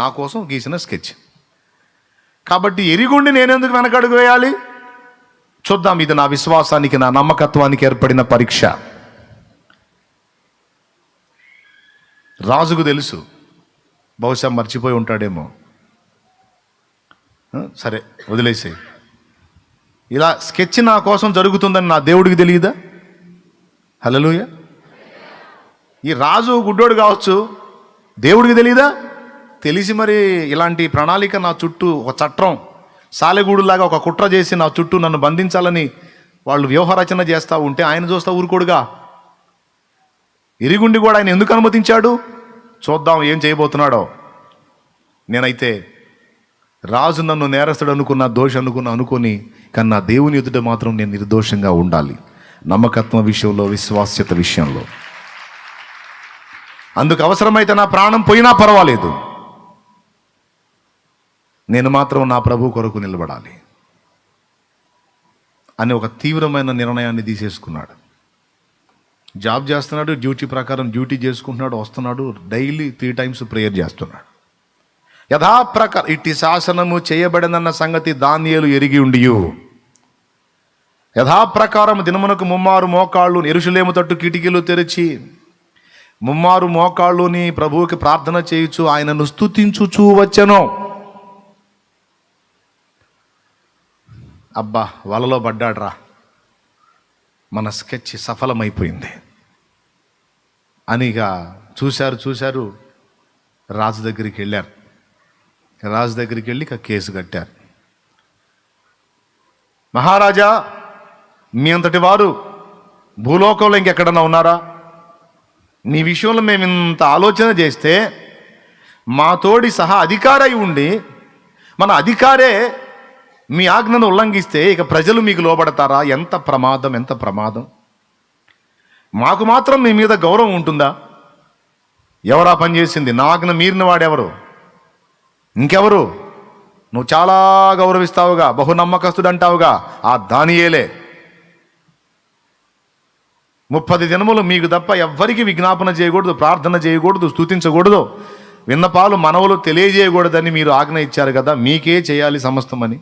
నా కోసం గీసిన స్కెచ్. కాబట్టి ఎరిగుండి నేనెందుకు వెనకడుగు వేయాలి? చూద్దాం, ఇది నా విశ్వాసానికి, నా నమ్మకత్వానికి ఏర్పడిన పరీక్ష. రాజుకు తెలుసు, బహుశా మర్చిపోయి ఉంటాడేమో. సరే వదిలేసేయి. ఇలా స్కెచ్ నా కోసం జరుగుతుందని నా దేవుడికి తెలియదా? హల్లెలూయా. ఈ రాజు గుడ్డోడు కావచ్చు, దేవుడికి తెలియదా? తెలిసి మరి ఇలాంటి ప్రణాళిక నా చుట్టూ, ఒక చట్రం సాలెగూడులాగా ఒక కుట్ర చేసి నా చుట్టూ నన్ను బంధించాలని వాళ్ళు వ్యూహరచన చేస్తూ ఉంటే ఆయన చూస్తా ఊరుకోడుగా. ఇరుగుండి కూడా ఆయన ఎందుకు అనుమతించాడు? చూద్దాం ఏం చేయబోతున్నాడో. నేనైతే రాజు నన్ను నేరస్తుడు అనుకున్నా, దోషి అనుకొని, కానీ నా దేవుని ఎదుట మాత్రం నేను నిర్దోషంగా ఉండాలి, నమ్మకత్వం విషయంలో, విశ్వాస్యత విషయంలో. అందుకు అవసరమైతే నా ప్రాణం పోయినా పర్వాలేదు, నేను మాత్రం నా ప్రభు కొరకు నిలబడాలి అని ఒక తీవ్రమైన నిర్ణయాన్ని తీసేసుకున్నాడు. జాబ్ చేస్తున్నాడు, డ్యూటీ ప్రకారం డ్యూటీ చేసుకుంటున్నాడు, వస్తున్నాడు, డైలీ 3 times ప్రేయర్ చేస్తున్నాడు. యథాప్రకారం ఇట్టి శాసనము చేయబడినన్న సంగతి దానియేలు ఎరిగి ఉండియు, యథాప్రకారం దినమునకు 3 మోకాళ్ళు యెరూషలేము తట్టు కిటికీలు తెరిచి 3 మోకాళ్ళుని ప్రభువుకి ప్రార్థన చేయుచు ఆయనను స్తుతించుచూ వచ్చెను. అబ్బా, వలలో పడ్డాడ్రా, మన స్కెచ్ సఫలమైపోయింది అని ఇక చూశారు. రాజు దగ్గరికి వెళ్ళారు. రాజు దగ్గరికి వెళ్ళి ఇక కేసు కట్టారు. మహారాజా, మీ అంతటి వారు భూలోకంలో ఇంకెక్కడన్నా ఉన్నారా? నీ విషయంలో మేము ఇంత ఆలోచన చేస్తే మా తోడి సహా అధికారై ఉండి మన అధికారే మీ ఆజ్ఞను ఉల్లంఘిస్తే ఇక ప్రజలు మీకు లోబడతారా? ఎంత ప్రమాదం, ఎంత ప్రమాదం. మాకు మాత్రం మీ మీద గౌరవం ఉంటుందా? ఎవరా పని చేసింది? నా ఆజ్ఞ మీరిన వాడెవరు? ఇంకెవరు? నువ్వు చాలా గౌరవిస్తావుగా, బహునమ్మకస్తుడు అంటావుగా, ఆ దానియేలే. 30 దినములు మీకు తప్ప ఎవ్వరికి విజ్ఞాపన చేయకూడదు, ప్రార్థన చేయకూడదు, స్తుతించకూడదు, విన్నపాలు మనవులు తెలియజేయకూడదని మీరు ఆజ్ఞ ఇచ్చారు కదా, మీకే చేయాలి సమస్తమని.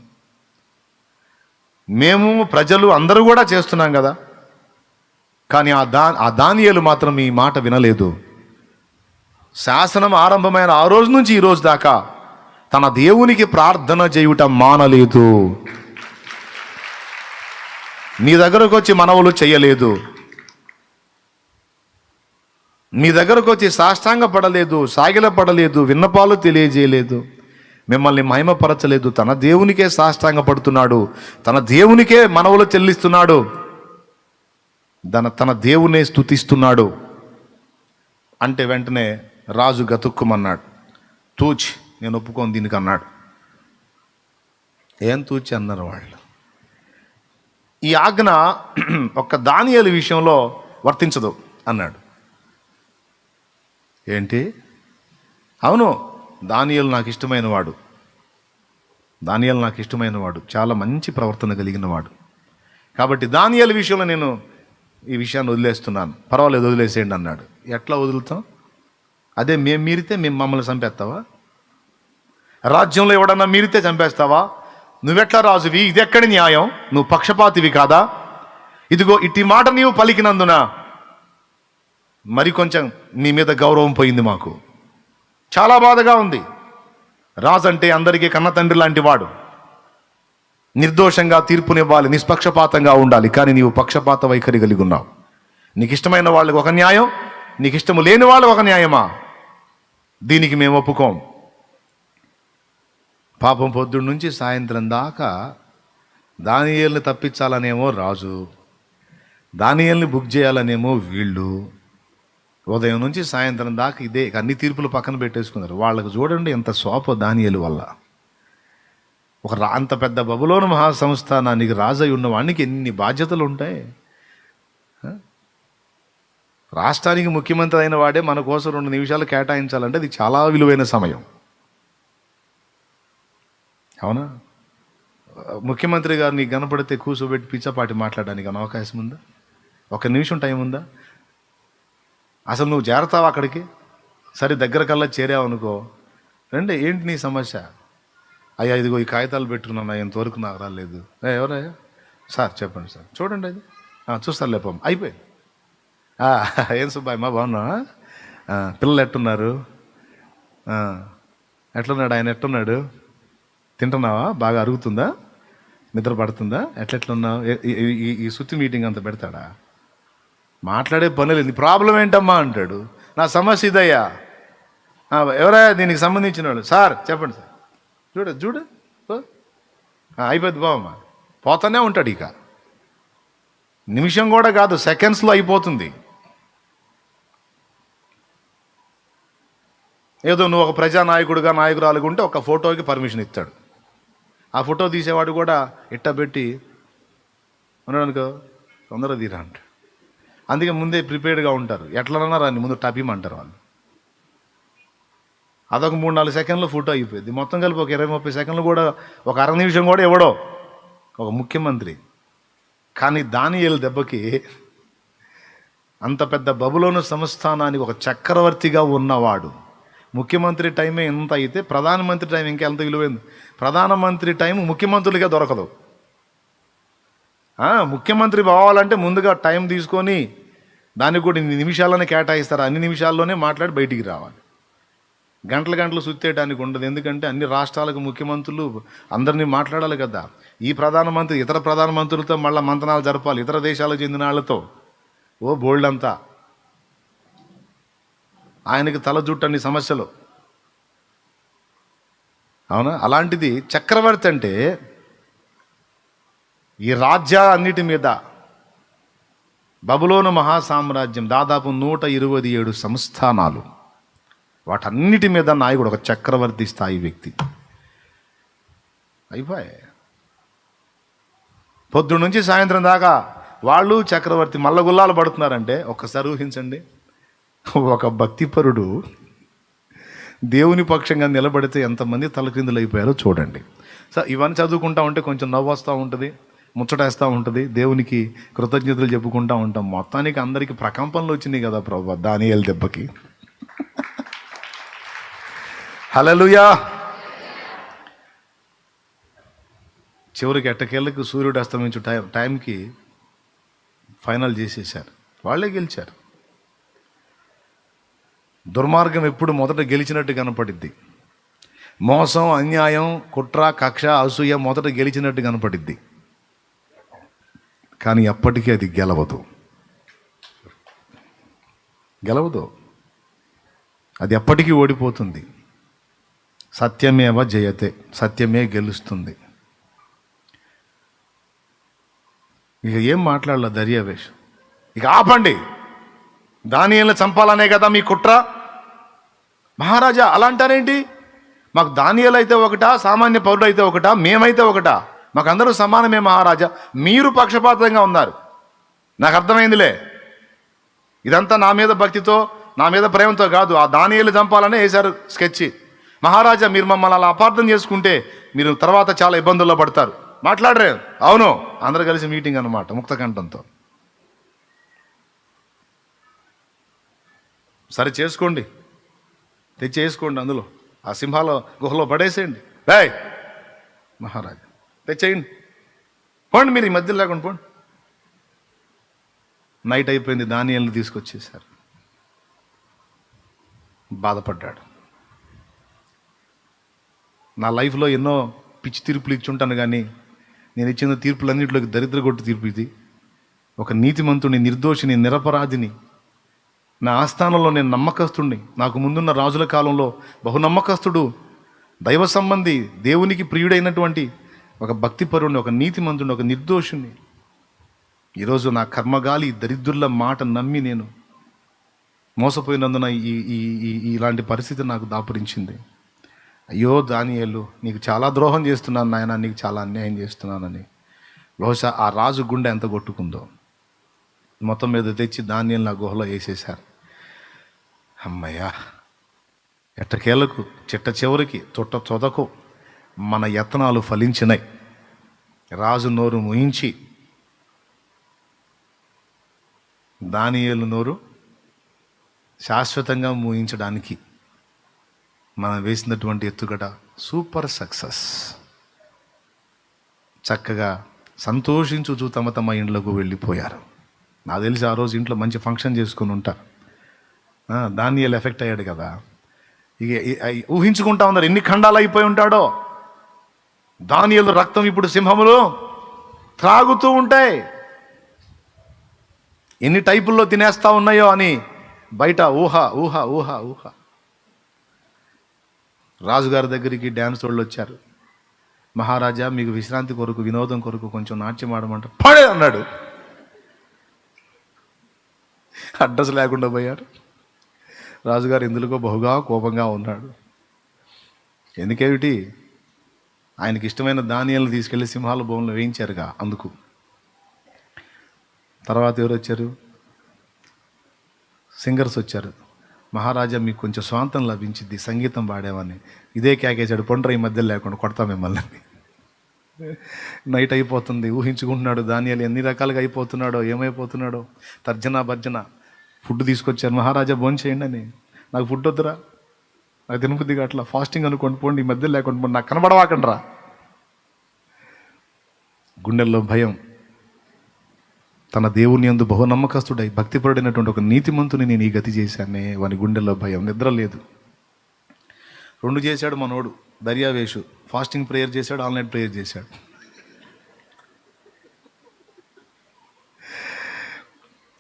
మేము ప్రజలు అందరూ కూడా చేస్తున్నాం కదా. కానీ ఆ దానియేలు మాత్రం ఈ మాట వినలేదు. శాసనం ఆరంభమైన ఆ రోజు నుంచి ఈ రోజు దాకా తన దేవునికి ప్రార్థన చేయుట మానలేదు. నీ దగ్గరకు వచ్చి మనవులు చేయలేదు, మీ దగ్గరకు వచ్చి సాష్టాంగ పడలేదు, సాగిల పడలేదు, విన్నపాలు తెలియజేయలేదు, మిమ్మల్ని మహిమపరచలేదు. తన దేవునికే సాష్టాంగ పడుతున్నాడు, తన దేవునికే మనవులు చెల్లిస్తున్నాడు, తన దేవునే స్తుతిస్తున్నాడు. అంటే వెంటనే రాజు గతుక్కుమన్నాడు. తూచి, నేను ఒప్పుకోను దీనికి అన్నాడు. ఏం తూచి అన్నారు వాళ్ళు. ఈ ఆజ్ఞ ఒక్క దానియేలు విషయంలో వర్తించదు అన్నాడు. ఏంటి? అవును, దానియేలు నాకు ఇష్టమైన వాడు, చాలా మంచి ప్రవర్తన కలిగిన వాడు. కాబట్టి దానియేలు విషయంలో నేను ఈ విషయాన్ని వదిలేస్తున్నాను, పర్వాలేదు వదిలేసేయండి అన్నాడు. ఎట్లా వదులుతాం? అదే మేము మీరితే మమ్మల్ని చంపేస్తావా? రాజ్యంలో ఎవడన్నా మీరితే చంపేస్తావా? నువ్వెట్లా రాజువి? ఇది ఎక్కడి న్యాయం? నువ్వు పక్షపాతివి కాదా? ఇదిగో ఇట్టి మాట నీవు పలికినందున మరి కొంచెం నీ మీద గౌరవం పోయింది. మాకు చాలా బాధగా ఉంది. రాజు అంటే అందరికీ కన్న తండ్రి లాంటి వాడు, నిర్దోషంగా తీర్పునివ్వాలి, నిష్పక్షపాతంగా ఉండాలి. కానీ నీవు పక్షపాత వైఖరి కలిగి ఉన్నావు. నీకు ఇష్టమైన వాళ్ళకి ఒక న్యాయం, నీకు ఇష్టము లేని వాళ్ళకి ఒక న్యాయమా? దీనికి మేము ఒప్పుకోం. పాపం పొద్దున్న నుంచి సాయంత్రం దాకా దానియేలుని తప్పించాలనేమో రాజు, దానియేలుని బుక్ చేయాలనేమో వీళ్ళు. ఉదయం నుంచి సాయంత్రం దాకా ఇదే, అన్ని తీర్పులు పక్కన పెట్టేసుకున్నారు. వాళ్ళకు చూడండి ఎంత శోభ దానియేలు వల్ల. అంత పెద్ద బబులోను మహాసంస్థానానికి రాజై ఉన్నవాడికి ఎన్ని బాధ్యతలు ఉంటాయి. రాష్ట్రానికి ముఖ్యమంత్రి అయిన వాడే మన కోసం 2 నిమిషాలు కేటాయించాలంటే అది చాలా విలువైన సమయం. అవునా? ముఖ్యమంత్రి గారు నీకు కనపడితే కూర్చోబెట్టి పిచ్చపాటి మాట్లాడడానికి అవకాశం ఉందా? 1 నిమిషం టైం ఉందా? అసలు నువ్వు చేరతావా అక్కడికి? సరే దగ్గర కల్లా చేరావనుకో, రండి, ఏంటి నీ సమస్య? అయ్యా ఇదిగో ఈ కాగితాలు పెట్టుకున్నా, ఎంతవరకు నాకు రాలేదు. ఎవరయ్యా? సార్ చెప్పండి సార్. చూడండి అది చూస్తారు లేపం అయిపోయింది. ఏం సుబ్బాయ్ మా బాగున్నా? పిల్లలు ఎట్టున్నారు? ఎట్లున్నాడు ఆయన? ఎట్టున్నాడు? తింటున్నావా? బాగా అరుగుతుందా? నిద్ర పడుతుందా? ఎట్లెట్లున్నావు? ఈ సుత్తి మీటింగ్ అంతా పెడతాడా? మాట్లాడే పని లేదు. నీ ప్రాబ్లం ఏంటమ్మా అంటాడు. నా సమస్య ఇదయ్యా. ఎవరయ్యా దీనికి సంబంధించిన వాళ్ళు? సార్ చెప్పండి సార్. చూడు అయిపోద్ది బావమ్మా. పోతానే ఉంటాడు. ఇక నిమిషం కూడా కాదు, సెకండ్స్లో అయిపోతుంది. ఏదో నువ్వు ఒక ప్రజానాయకుడుగా నాయకురాలుగా ఉంటే ఒక ఫోటోకి పర్మిషన్ ఇస్తాడు. ఆ ఫోటో తీసేవాడు కూడా ఇట్ట పెట్టి ఉన్నాడు అనుకో, తొందరగా తీరా అంటాడు. అందుకే ముందే ప్రిపేర్డ్గా ఉంటారు. ఎట్లన్నా రాని ముందు టపిమంటారు వాళ్ళు. అదొక 3-4 సెకండ్లో ఫోటో అయిపోయింది. మొత్తం కలిపి ఒక 20-30 సెకండ్లు కూడా, ఒక అర నిమిషం కూడా ఇవ్వడో ఒక ముఖ్యమంత్రి. కానీ దానియేలు దెబ్బకి అంత పెద్ద బబులోను సంస్థానానికి ఒక చక్రవర్తిగా ఉన్నవాడు, ముఖ్యమంత్రి టైమే ఎంత అయితే ప్రధానమంత్రి టైం ఇంకా ఎంత విలువైంది. ప్రధానమంత్రి టైం ముఖ్యమంత్రులుగా దొరకదు. ముఖ్యమంత్రి పోవాలంటే ముందుగా టైం తీసుకొని దానికి కూడా ఇన్ని నిమిషాలనే కేటాయిస్తారు. అన్ని నిమిషాల్లోనే మాట్లాడి బయటికి రావాలి. గంటలు సుత్తేయడానికి ఉండదు. ఎందుకంటే అన్ని రాష్ట్రాలకు ముఖ్యమంత్రులు అందరినీ మాట్లాడాలి కదా. ఈ ప్రధానమంత్రి ఇతర ప్రధానమంత్రులతో మళ్ళీ మంతనాలు జరపాలి, ఇతర దేశాలకు చెందిన వాళ్ళతో. బోల్డ్ అంతా ఆయనకి తల జుట్టని సమస్యలు. అవునా? అలాంటిది చక్రవర్తి అంటే ఈ రాజ్యాలన్నిటి మీద బబులోను మహాసామ్రాజ్యం దాదాపు 127 సంస్థానాలు, వాటన్నిటి మీద నాయకుడు ఒక చక్రవర్తి స్థాయి వ్యక్తి. అయిపోయాయి. పొద్దున్న నుంచి సాయంత్రం దాకా వాళ్ళు చక్రవర్తి మల్లగుల్లాలు పడుతున్నారంటే ఒక్కసారి ఊహించండి. ఒక భక్తిపరుడు దేవుని పక్షంగా నిలబడితే ఎంతమంది తలక్రిందులు అయిపోయారో చూడండి. సో ఇవన్నీ చదువుకుంటా ఉంటే కొంచెం నవ్వు వస్తూ ఉంటుంది, ముచ్చటేస్తూ ఉంటుంది, దేవునికి కృతజ్ఞతలు చెప్పుకుంటూ ఉంటాం. మొత్తానికి అందరికీ ప్రకంపనలు వచ్చినాయి కదా ప్రభు దానియేలు దెబ్బకి. హల్లెలూయా. చివరికి ఎట్టకేళ్ళకి సూర్యుడు అస్తమించు టైంకి ఫైనల్ చేసేసారు. వాళ్ళే గెలిచారు. దుర్మార్గం ఎప్పుడు మొదట గెలిచినట్టు కనపడిద్ది. మోసం, అన్యాయం, కుట్ర, కక్ష, అసూయ మొదట గెలిచినట్టు కనపడిద్ది. కానీ ఎప్పటికీ అది గెలవదు. అది ఎప్పటికీ ఓడిపోతుంది. సత్యమేవ జయతే, సత్యమే గెలుస్తుంది. ఇక ఏం మాట్లాడాల దర్యావేష్. ఇక ఆపండి, దానియేలుని చంపాలనే కదా మీ కుట్ర. మహారాజా అలా అంటారేంటి? మాకు దానియేలు అయితే ఒకటా, సామాన్య పౌరుడు అయితే ఒకటా, మేమైతే ఒకటా? మాకు అందరూ సమానమే మహారాజా. మీరు పక్షపాతంగా ఉన్నారు. నాకు అర్థమైందిలే. ఇదంతా నా మీద భక్తితో, నా మీద ప్రేమతో కాదు. ఆ దానియేలు చంపాలనే వేశారు స్కెచ్. మహారాజా మీరు మమ్మల్ని అలా అపార్థం చేసుకుంటే మీరు తర్వాత చాలా ఇబ్బందుల్లో పడతారు. మాట్లాడరే? అవును. అందరూ కలిసి మీటింగ్ అన్నమాట ముక్తకంఠంతో. సరే చేసుకోండి, తెచ్చేసుకోండి, అందులో ఆ సింహాల గుహలో పడేసేయండి. బాయ్ మహారాజా తెచ్చేయండి, పోండి, మీరు ఈ మధ్యలో లేకుండా పోండి. నైట్ అయిపోయింది, దానియేలుని తీసుకొచ్చేసారు. బాధపడ్డాడు. నా లైఫ్లో ఎన్నో పిచ్చి తీర్పులు ఇచ్చుంటాను, కానీ నేను ఇచ్చిన తీర్పులన్నింటిలోకి దరిద్రగొట్టు తీర్పు ఇది. ఒక నీతిమంతుని, నిర్దోషిని, నిరపరాధిని, నా ఆస్థానంలో నేను నమ్మకస్తుడిని. నాకు ముందున్న రాజుల కాలంలో బహునమ్మకస్తుడు, దైవ సంబంధి, దేవునికి ప్రియుడైనటువంటి ఒక భక్తిపరుడిని, ఒక నీతిమంతుడిని, ఒక నిర్దోషుని. ఈరోజు నా కర్మగాలి దరిద్రుల మాట నమ్మి నేను మోసపోయినందున ఇలాంటి పరిస్థితి నాకు దాపురించింది. అయ్యో దానియేలు, నీకు చాలా ద్రోహం చేస్తున్నాను నాయన, నీకు చాలా అన్యాయం చేస్తున్నానని. బహుశా ఆ రాజు గుండె ఎంత కొట్టుకుందో. మొత్తం మీద తెచ్చి దానియేలు నా గుహలో వేసేశారు. అమ్మయ్యా, ఎట్టకేలకు చిట్ట చివరికి తొట్ట చొదకు మన యత్నాలు ఫలించినాయి. రాజు నోరు ముయించి దానియేలు నోరు శాశ్వతంగా మూయించడానికి మనం వేసినటువంటి ఎత్తుగడ సూపర్ సక్సెస్. చక్కగా సంతోషించుచు తమ తమ ఇండ్లకు వెళ్ళిపోయారు. నాకు తెలిసి ఆ రోజు ఇంట్లో మంచి ఫంక్షన్ చేసుకుని ఉంటారు. దానియేలు ఎఫెక్ట్ అయ్యాడు కదా. ఇక ఊహించుకుంటా ఉన్నారు ఎన్ని ఖండాలు అయిపోయి ఉంటాడో. దానియేలు రక్తం ఇప్పుడు సింహములు త్రాగుతూ ఉంటాయి, ఎన్ని టైపుల్లో తినేస్తా ఉన్నాయో అని బయట ఊహ ఊహ ఊహ ఊహ. రాజుగారి దగ్గరికి డ్యాన్స్ వాళ్ళు వచ్చారు. మహారాజా, మీకు విశ్రాంతి కొరకు, వినోదం కొరకు కొంచెం నాట్యం ఆడమంట. పడే అన్నాడు. అడ్రస్ లేకుండా పోయారు. రాజుగారు ఎందుకో బహుగా కోపంగా ఉన్నాడు. ఎందుకేమిటి? ఆయనకి ఇష్టమైన ధాన్యాలను తీసుకెళ్లి సింహాల భూమిలో వేయించారుగా, అందుకు. తర్వాత ఎవరు వచ్చారు? సింగర్స్ వచ్చారు. మహారాజా, మీకు కొంచెం స్వాంతం లభించింది, సంగీతం పాడేవాన్ని. ఇదే కేకేశాడు, పొండ్ర ఈ మధ్య లేకుండా కొడతా మిమ్మల్ని. నైట్ అయిపోతుంది, ఊహించుకుంటున్నాడు ధాన్యాలు ఎన్ని రకాలుగా అయిపోతున్నాడో, ఏమైపోతున్నాడో. తర్జన భర్జన. ఫుడ్ తీసుకొచ్చారు. మహారాజా భోంచేయండి అని. నాకు ఫుడ్ వద్దురా, నాకు తినబుద్దిగా అట్లా, ఫాస్టింగ్ అనుకోండి పోండి, ఈ మధ్య లేకుండా పోండి, నాకు కనబడవాకండ్రా. గుండెల్లో భయం. తన దేవుని యందు బహు నమ్మకస్తుడై భక్తిపరుడైనటువంటి ఒక నీతిమంతుని నేను ఈ గతి చేశానే, వాని గుండెల్లో భయం, నిద్ర లేదు. 2 చేశాడు మనోడు, దర్యావేషు. ఫాస్టింగ్ ప్రేయర్ చేశాడు, ఆన్లైన్ ప్రేయర్ చేశాడు.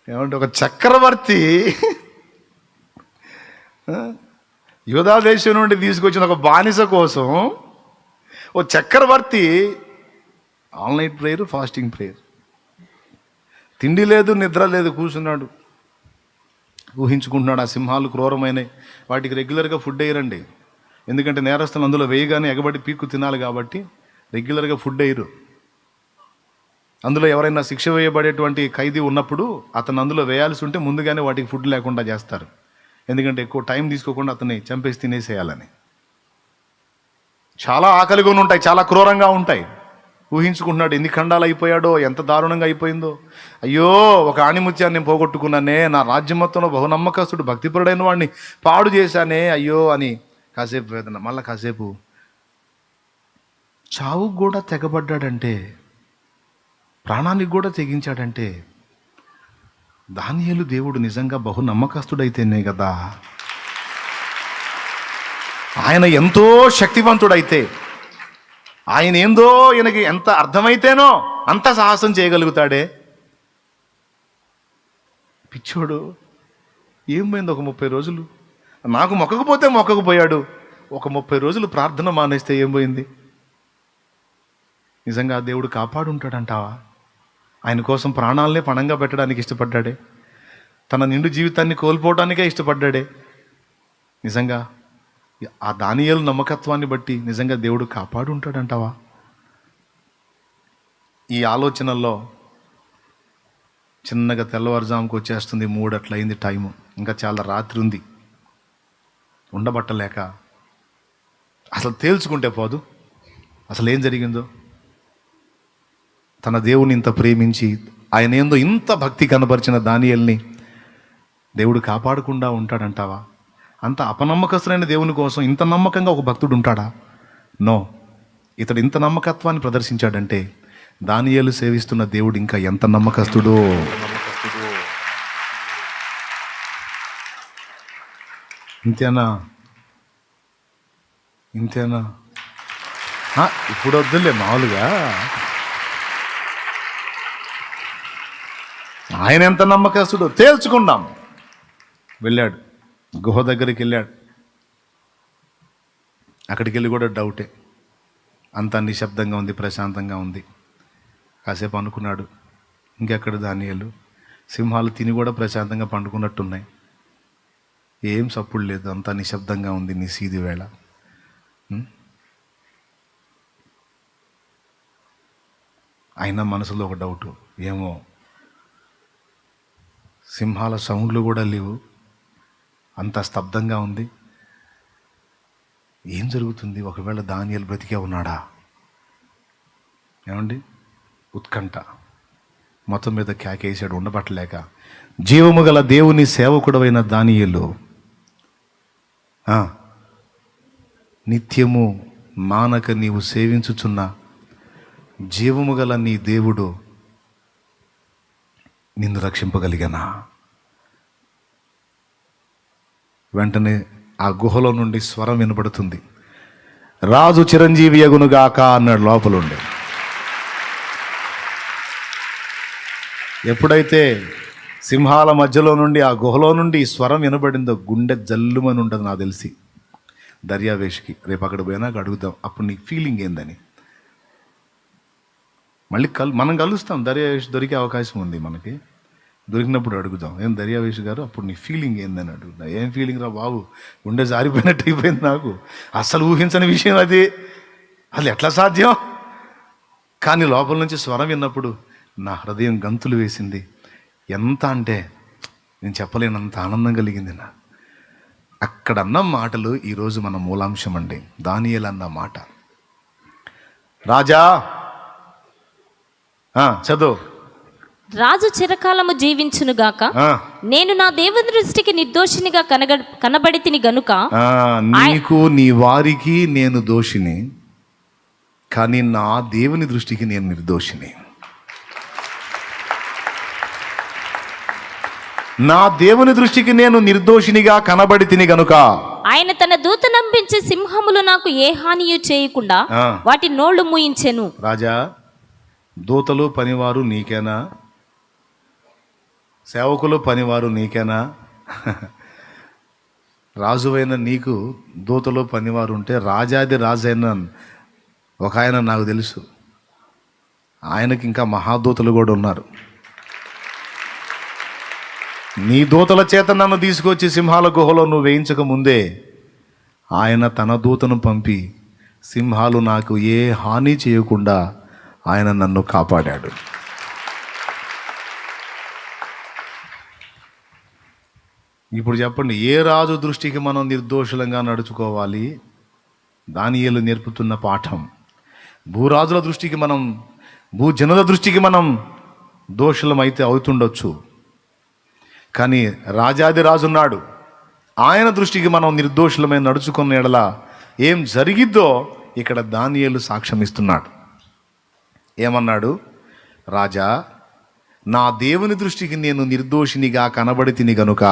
ఏమంటే ఒక చక్రవర్తి యూదా దేశం నుండి తీసుకొచ్చిన ఒక బానిస కోసం ఓ చక్రవర్తి ఆన్లైన్ ప్రేయర్, ఫాస్టింగ్ ప్రేయర్. తిండి లేదు, నిద్ర లేదు, కూర్చున్నాడు, ఊహించుకుంటున్నాడు. ఆ సింహాలు క్రూరమైనవి, వాటికి రెగ్యులర్గా ఫుడ్ వేయరండి. ఎందుకంటే నేరస్తులు అందులో వేయగానే ఎగబడి పీక్కు తినాలి కాబట్టి రెగ్యులర్గా ఫుడ్ వేయరు. అందులో ఎవరైనా శిక్ష వేయబడేటువంటి ఖైదీ ఉన్నప్పుడు అతను అందులో వేయాల్సి ఉంటే ముందుగానే వాటికి ఫుడ్ లేకుండా చేస్తారు. ఎందుకంటే ఎక్కువ టైం తీసుకోకుండా అతన్ని చంపేసి తినేసేయాలని. చాలా ఆకలిగా ఉంటాయి, చాలా క్రూరంగా ఉంటాయి. ఊహించుకుంటున్నాడు ఎన్ని ఖండాలు అయిపోయాడో, ఎంత దారుణంగా అయిపోయిందో. అయ్యో, ఒక ఆణిముత్యాన్ని నేను పోగొట్టుకున్నానే, నా రాజ్యం మొత్తంలో బహునమ్మకస్తుడు భక్తిపరుడైన వాడిని పాడు చేశానే, అయ్యో అని కాసేపు వేదన. మళ్ళీ కాసేపు చావుకు కూడా తెగబడ్డాడంటే, ప్రాణానికి కూడా తెగించాడంటే దానియేలు దేవుడు నిజంగా బహు నమ్మకస్తుడైతేనే కదా. ఆయన ఎంతో శక్తివంతుడైతే, ఆయన ఏందో ఈయనకి ఎంత అర్థమైతేనో అంత సాహసం చేయగలుగుతాడే. పిచ్చోడు ఏమైంది? ఒక 30 రోజులు నాకు మొక్కకపోతే మొక్కకపోయాడు. ఒక 30 రోజులు ప్రార్థన మానేస్తే ఏం పోయింది? నిజంగా దేవుడు కాపాడుంటాడంటావా? ఆయన కోసం ప్రాణాలనే పణంగా పెట్టడానికి ఇష్టపడ్డాడే, తన నిండు జీవితాన్ని కోల్పోవడానికే ఇష్టపడ్డాడే. నిజంగా ఆ దానియేలు నమ్మకత్వాన్ని బట్టి నిజంగా దేవుడు కాపాడుంటాడంటావా? ఈ ఆలోచనల్లో చిన్నగా తెల్లవారుజాముకు వచ్చేస్తుంది, 3 అట్లా అయింది టైము, ఇంకా చాలా రాత్రి ఉంది. ఉండబట్టలేక అసలు తేల్చుకుంటే పోదు అసలు ఏం జరిగిందో. తన దేవుని ఇంత ప్రేమించి ఆయన ఏందో ఇంత భక్తి కనపరిచిన దానియేలుని దేవుడు కాపాడకుండా ఉంటాడంటావా? అంత అపనమ్మకస్తులైన దేవుని కోసం ఇంత నమ్మకంగా ఒక భక్తుడు ఉంటాడా? నో. ఇతడు ఇంత నమ్మకత్వాన్ని ప్రదర్శించాడంటే దానియేలు సేవిస్తున్న దేవుడు ఇంకా ఎంత నమ్మకస్తుడో. ఇంతేనా? ఇప్పుడు వద్దులే, మామూలుగా ఆయన ఎంత నమ్మకస్తుడో తేల్చుకుందాం. వెళ్ళాడు, గుహ దగ్గరికి వెళ్ళాడు. అక్కడికి వెళ్ళి కూడా డౌటే. అంతా నిశ్శబ్దంగా ఉంది, ప్రశాంతంగా ఉంది. కాసేపు అనుకున్నాడు, ఇంకెక్కడ దానియేలు, సింహాలు తిని కూడా ప్రశాంతంగా పండుకున్నట్టున్నాయి, ఏం సప్పుడు లేదు, అంతా నిశ్శబ్దంగా ఉంది, నిశీది వేళ. అయినా మనసులో ఒక డౌటు, ఏమో సింహాల సౌండ్లు కూడా లేవు, అంత స్తబ్దంగా ఉంది, ఏం జరుగుతుంది? ఒకవేళ దానియేలు బ్రతికే ఉన్నాడా? ఏమండి? ఉత్కంఠ మొత్తం మీద కేకేసాడు ఉండబట్టలేక. జీవము గల దేవుని సేవకుడవైన దానియేలు, నిత్యము మానక నీవు సేవించుచున్న జీవము గల నీ దేవుడు నిన్ను రక్షింపగలిగానా? వెంటనే ఆ గుహలో నుండి స్వరం వినపడుతుంది. రాజు చిరంజీవి యగునుగాక అన్నాడు లోపలుండే. ఎప్పుడైతే సింహాల మధ్యలో నుండి ఆ గుహలో నుండి ఈ స్వరం వినబడిందో గుండె జల్లుమని ఉంటుంది నాకు తెలిసి దర్యావేష్కి. రేపు అక్కడ పోయినాక అడుగుదాం అప్పుడు నీ ఫీలింగ్ ఏందని. మళ్ళీ మనం కలుస్తాం, దర్యావేష్ దొరికే అవకాశం ఉంది మనకి. దొరికినప్పుడు అడుగుదాం, ఏం దర్యావేష్ గారు అప్పుడు నీ ఫీలింగ్ ఏందని అడుగుతా. ఏం ఫీలింగ్ రా బాబు, గుండె జారిపోయినట్టు అయిపోయింది నాకు, అస్సలు ఊహించని విషయం అది, అది ఎట్లా సాధ్యం? కానీ లోపల నుంచి స్వరం విన్నప్పుడు నా హృదయం గంతులు వేసింది. ఎంత అంటే నేను చెప్పలేనంత ఆనందం కలిగింది నా. అక్కడ అన్న మాటలు ఈరోజు మన మూలాంశం అండి. దానియేలు అన్న మాట. రాజా చదువు. రాజు చిరకాలము జీవించునుగాక, నేను నా దేవుని దృష్టికి నిర్దోషినిగా కనబడి తిని గనుక. నీకు నీ వారికి నేను దోషిని, కానీ నా దేవుని దృష్టికి నేను నిర్దోషిని. నా దేవుని దృష్టికి నేను నిర్దోషినిగా కనబడి తిని గనుక ఆయన తన దూత నంపించి సింహములు నాకు ఏ హానియు చేయకుండా వాటి నోళ్లు మూయించెను. రాజా, దూతలు పనివారు నీకేనా? సేవకులు పనివారు నీకేనా? రాజువైన నీకు దూతలు పనివారు ఉంటే రాజాది రాజైన ఒక ఆయన నాకు తెలుసు, ఆయనకి ఇంకా మహాదూతలు కూడా ఉన్నారు. నీ దూతల చేత నన్ను తీసుకొచ్చి సింహాల గుహలో నువ్వు వేయించక ముందే ఆయన తన దూతను పంపి సింహాలు నాకు ఏ హాని చేయకుండా ఆయన నన్ను కాపాడాడు. ఇప్పుడు చెప్పండి, ఏ రాజు దృష్టికి మనం నిర్దోషులంగా నడుచుకోవాలి? దానియేలు నేర్పుతున్న పాఠం. భూరాజుల దృష్టికి మనం, భూజనుల దృష్టికి మనం దోషులమైతే అవుతుండొచ్చు, కానీ రాజాది రాజున్నాడు, ఆయన దృష్టికి మనం నిర్దోషులమై నడుచుకున్న ఎడల ఏం జరిగిద్దో ఇక్కడ దానియేలు సాక్ష్యం ఇస్తున్నాడు. ఏమన్నాడు? రాజా, నా దేవుని దృష్టికి నేను నిర్దోషినిగా కనబడి తిని గనుక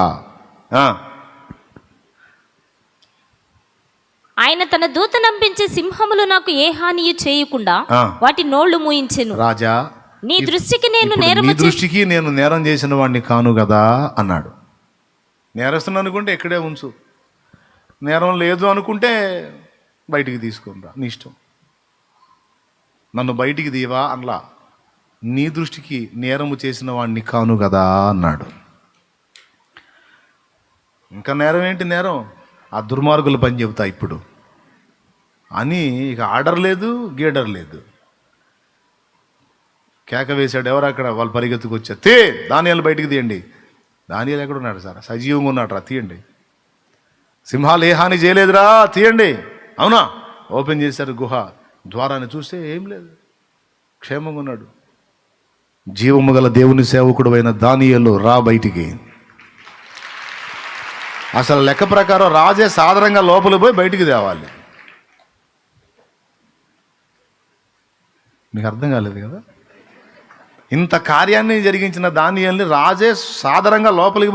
ఆయన తన దూత నంపించే సింహములు నాకు ఏ హానియు చేయకుండా వాటి నోళ్లు మూయించెను. రాజా, నీ దృష్టికి నేను నేరం చేసిన వాడిని కాను కదా అన్నాడు. నేరస్తుని అనుకుంటే ఇక్కడే ఉంచు, నేరం లేదు అనుకుంటే బయటికి తీసుకుంటా, నీ ఇష్టం, నన్ను బయటికి దీవా అనలా. నీ దృష్టికి నేరము చేసిన వాడిని కాను కదా అన్నాడు. ఇంకా నేరం ఏంటి? నేరం ఆ దుర్మార్గుల పని చెబుతా ఇప్పుడు అని ఇక ఆర్డర్ లేదు, గీడర్ లేదు. కేక వేశాడు, ఎవరు అక్కడ? వాళ్ళు పరిగెత్తుకు వచ్చా, దానియేలు బయటికి తీయండి. దానియేలు ఎక్కడ ఉన్నాడు సార్? సజీవంగా ఉన్నాడు రా, తీయండి. సింహాలు ఏ హాని చేయలేదురా, తీయండి. అవునా? ఓపెన్ చేశారు గుహ ద్వారాన్ని, చూస్తే ఏం లేదు, క్షేమంగా ఉన్నాడు. జీవము గల దేవుని సేవకుడు అయిన దానియేలు రా బయటికి. అసలు లెక్క ప్రకారం రాజే సాధారణంగా లోపలికి పోయి బయటికి తేవాలి. మీకు అర్థం కాలేదు కదా? ఇంత కార్యాన్ని జరిగించిన దానియేలుని రాజే సాధారణంగా లోపలికి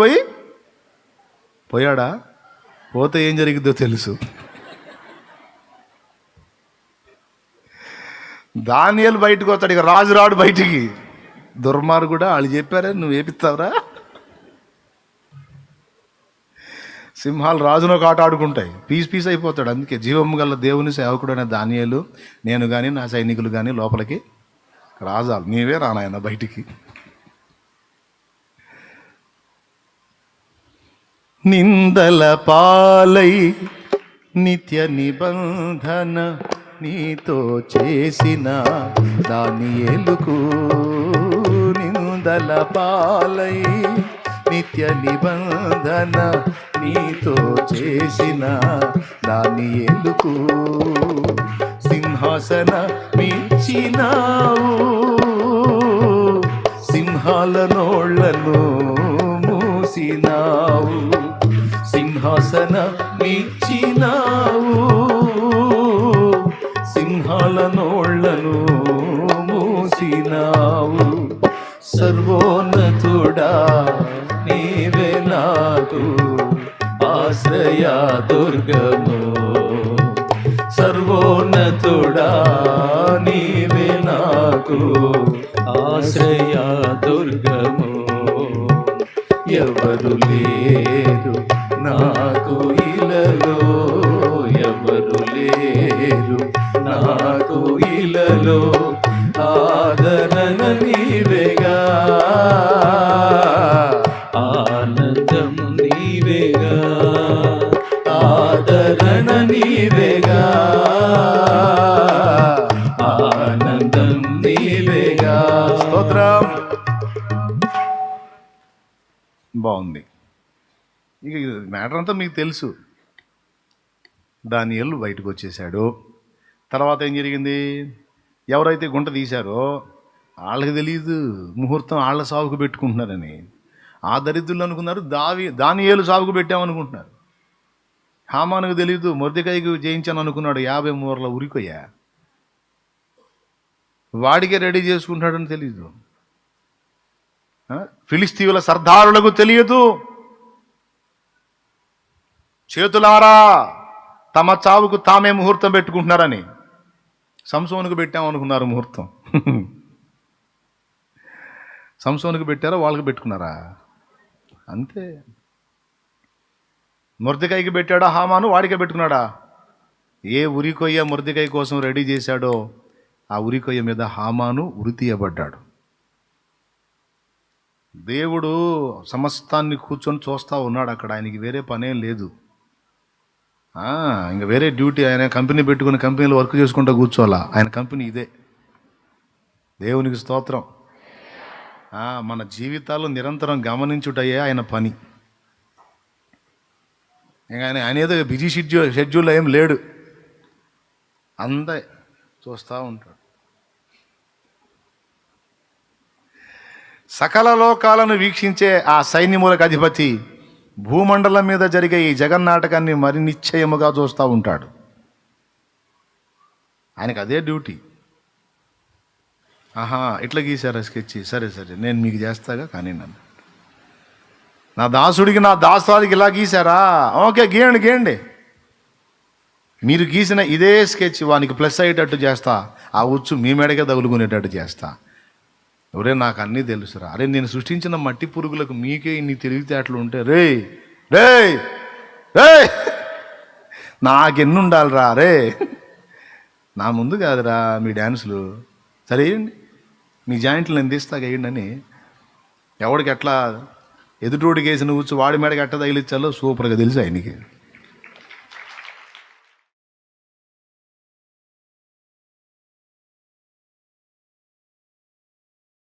పోయాడా? పోతే ఏం జరిగిద్దో తెలుసు. దానియేలు బయటకు వస్తాడు, ఇక రాజు రాడు బయటికి. దుర్మార్గుడా, వాళ్ళు చెప్పారే నువ్వు ఏపిస్తావురా? సింహాలు రాజును కాట ఆడుకుంటాయి, పీస్ పీస్ అయిపోతాడు. అందుకే జీవము గల దేవుని సేవకుడైన దానియేలు, నేను కానీ నా సైనికులు కానీ లోపలికి రాజాలు, నీవే రానాయన బయటికి. నిందల పాలై నిత్య నిబంధన నీతో చేసిన దానియేలుకు, నిందల పాలై నిత్య నిబంధన నీతో చేసిన దానియేలుకు, సింహాసన మిచ్చినావు, సింహాల నోళ్లను మూసినావు, సింహాసన మిచ్చినావు, ఉన్నావు. సర్వోన్నతుడా నీవే నాకు ఆశ్రయ దుర్గము. సర్వోన్నతుడా నీవే నాకు ఆశ్రయ దుర్గము. ఎవరు లేరు నాకు ఇలలో, ఎవరు లేరు నాకు ఇలలో, ఆదరణ నీవేగా, ఆనందము నీవేగా, ఆదరణ నీవేగా, ఆనందం నీవేగా. స్తోత్రం. బాగుంది. ఇక మ్యాటర్ అంతా మీకు తెలుసు. దానియేలు బయటకు వచ్చేసాడు. తర్వాత ఏం జరిగింది? ఎవరైతే గుంట తీశారో వాళ్ళకి తెలియదు ముహూర్తం వాళ్ళ సాగుకు పెట్టుకుంటున్నారని. ఆ దరిద్రులు అనుకున్నారు దానియేలు సాగుకు పెట్టామనుకుంటున్నారు. హామానుకు తెలియదు మొర్దెకాయికి చేయించాను అనుకున్నాడు 50 మూరల ఉరికొయ్యా. వాడికే రెడీ చేసుకుంటాడని తెలీదు. ఫిలిస్తీయుల సర్దారులకు తెలియదు. చేతులారా తమ చావుకు తామే ముహూర్తం పెట్టుకుంటున్నారని సంసోనుకు పెట్టామనుకున్నారు ముహూర్తం. సంసోనుకు పెట్టారా వాళ్ళకి పెట్టుకున్నారా? అంతే. మొర్దెకాయికి పెట్టాడా హామాను, వాడికే పెట్టుకున్నాడా? ఏ ఉరికొయ్య మొర్దెకాయి కోసం రెడీ చేశాడో ఆ ఉరికొయ్య మీద హామాను ఉరి తీయబడ్డాడు. దేవుడు సమస్తాన్ని కూర్చొని చూస్తూ ఉన్నాడు అక్కడ. ఆయనకి వేరే పనేం లేదు. ఇంకా వేరే డ్యూటీ, ఆయన కంపెనీ పెట్టుకుని కంపెనీలో వర్క్ చేసుకుంటూ కూర్చోవాలా. ఆయన కంపెనీ ఇదే. దేవునికి స్తోత్రం. మన జీవితాలు నిరంతరం గమనించుటయే ఆయన పని. ఇంకా ఆయన ఏదో బిజీ షెడ్యూల్ ఏం లేడు. అంతే చూస్తూ ఉంటాడు. సకల లోకాలను వీక్షించే ఆ సైన్యములకు అధిపతి భూమండలం మీద జరిగే ఈ జగన్నాటకాన్ని మరి నిశ్చయముగా చూస్తూ ఉంటాడు. ఆయనకు అదే డ్యూటీ. ఇట్లా గీశారా స్కెచ్, సరే నేను మీకు చేస్తాగా, కానీ నన్ను నా దాసుడికి నా దాసానికి ఇలా గీశారా, ఓకే గీయండి. మీరు గీసిన ఇదే స్కెచ్ వానికి ప్లస్ అయ్యేటట్టు చేస్తా, ఆ ఉచ్చు మీ మెడకే తగులుకునేటట్టు చేస్తా. ఎవరే నాకు అన్నీ తెలుసురా. అరే నేను సృష్టించిన మట్టి పురుగులకు మీకే ఇన్ని తెలివితేటలు ఉంటే రే రే రే నాకెన్ని ఉండాలిరా. రే నా ముందు కాదురా మీ డ్యాన్సులు. సరే వేయండి, మీ జాయింట్లు నేను తీస్తాక వేయండి అని ఎవడికి ఎట్లా ఎదుటోడికి వేసిన కూర్చు వాడి మేడకి ఎట్ట తగిలిచ్చాలో సూపర్గా తెలుసు ఆయనకి.